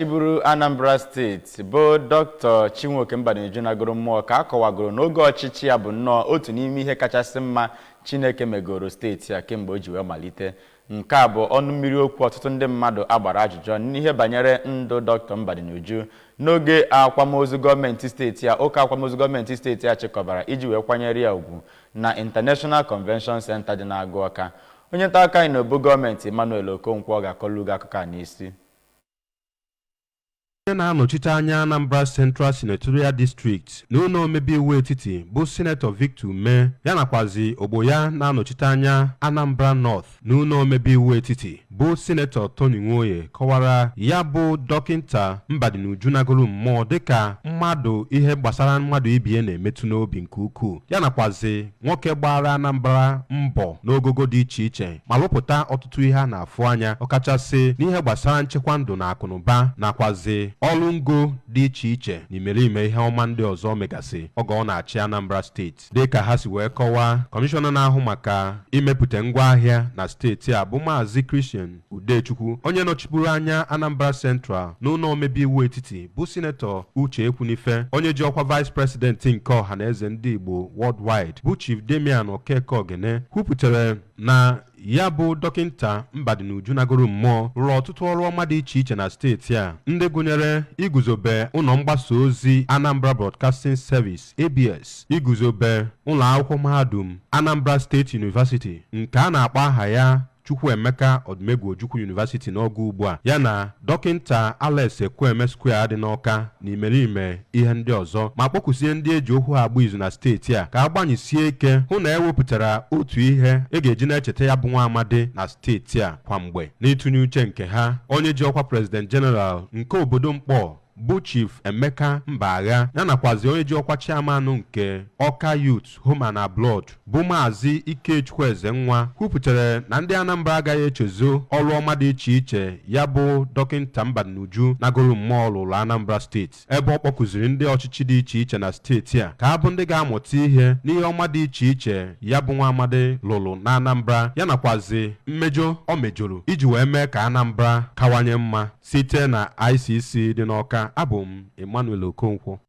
Iburu Anambra State bụ Dr. Chinwoke Mbadinuju nagoro Mmuo ka akọwagoro n'oge ọchịchị ya bụ nnọọ otu n'ime ihe kachasị mma Chineke megoro steeti ya kemgbe o ji wee malite. Nke a bụ ọnụ mmiri okwu ọtụtụ ndị mmadụ agbara ajụjụ n'ihe banyere ndụ Dr. Mbadinuju n'oge akwamozu gọọmenti steeti ya. Ụka akwamozu gọọmenti steeti ya chịkọbara iji wee kwanyere ya ugwu na International Convention Center dị n'Agụọka. Onye nta aka anyị n'obu gọọmenti Emmanuel Okonkwo ga-akọlụ gị akụkọ a n'isi. Onye na-anọchite anya Anambra Central Senatorial District n'ụlọ omebe iwu etiti bụ Senator Victor Ume ya nakwazi ogbo ya na-anọchite anya Anambra North n'ụlọ omebe iwu etiti bụ Senator Tony Nwoye kọwara ya bụ Dọkịnta Mbadinuju nagoro Mmuo dịka mmadụ ihe gbasara mmadụ ibie na-emetụ n'obi nke ukwuu ya nakwazi nwoke gbara Anambra mbọ n'ogogo dị iche iche ma lụpụta ọtụtụ ihe a na-afụ anya ọkachasị n'ihe gbasara nchekwa ndụ na akụnụba nakwazi ọrụ ngo dị iche iche n'imerime ihe ọma ndị ọzọ megasị oge ọ na-achị Anambra steeti dịka ha si wee kọwaa. Kọmishọna na-ahụ maka imepụta ngwaahịa na steeti a bụ Maazị Christian Udechukwu onye nọchiburu anya Anambra Central n'ụlọ omebe iwu etiti bụ Sinetọ Uche Ekwunife onye ji ọkwa Vice President nke ọhaneze ndị Igbo worldwide bụ Chief Damian Okeke Ogene kwupụtara na ya bụ Dọkịnta Mbadinuju nagoro Mmuo rụrụ ọtụtụ ọrụ ọma dị iche iche na steeti a ndị gụnyere iguzobe ụlọ mgbasa ozi Anambra Broadcasting Service ABS, iguzobe ụlọ akwụkwọ mahadum Anambra State University nke a na-akpọ aha ya Chukwuemeka Odumegwu Ojukwu University n'oge ugbu a yana Dọkịnta Alex Ekwueme Square dị n'Ọka n'imerime ihe ndị ọzọ ma kpọkusie ndị eji okwu ha agba izu na steeti a ka agbanyisie ike hụ na ewepụtara otu ihe ga-eji na-echeta ya bụ nwa amadi na steeti a kwa mgbe n'ịtụnye uche nke ha. Onye ji ọkwa President General nke obodo Mkpọ bụ Chief Emeka Mbagha ya nakwazi onye ji ọkwa chairman nke Ọka Youth Home and Abroad bụ Maazị Ikechukwu Ezenwa kwupụtara na ndị Anambra agaghị echezo ọrụ ọma dị iche iche ya bụ Dọkịnta Mbadinuju nagoro Mmuo lụrụ Anambra steeti ebe ọ kpọkụziri ndị ọchịchị dị iche iche na steeti a ka ha bụ ndị ga-amụta ihe n'ihe ọma dị iche iche ya bụ nwa amadi lụrụ na Anambra ya nakwazi mmejọ o mejọrọ iji wee mee ka Anambra kawanye mma site na ICC dị n'Ọka. Abụ m Emmanuel Okonkwo.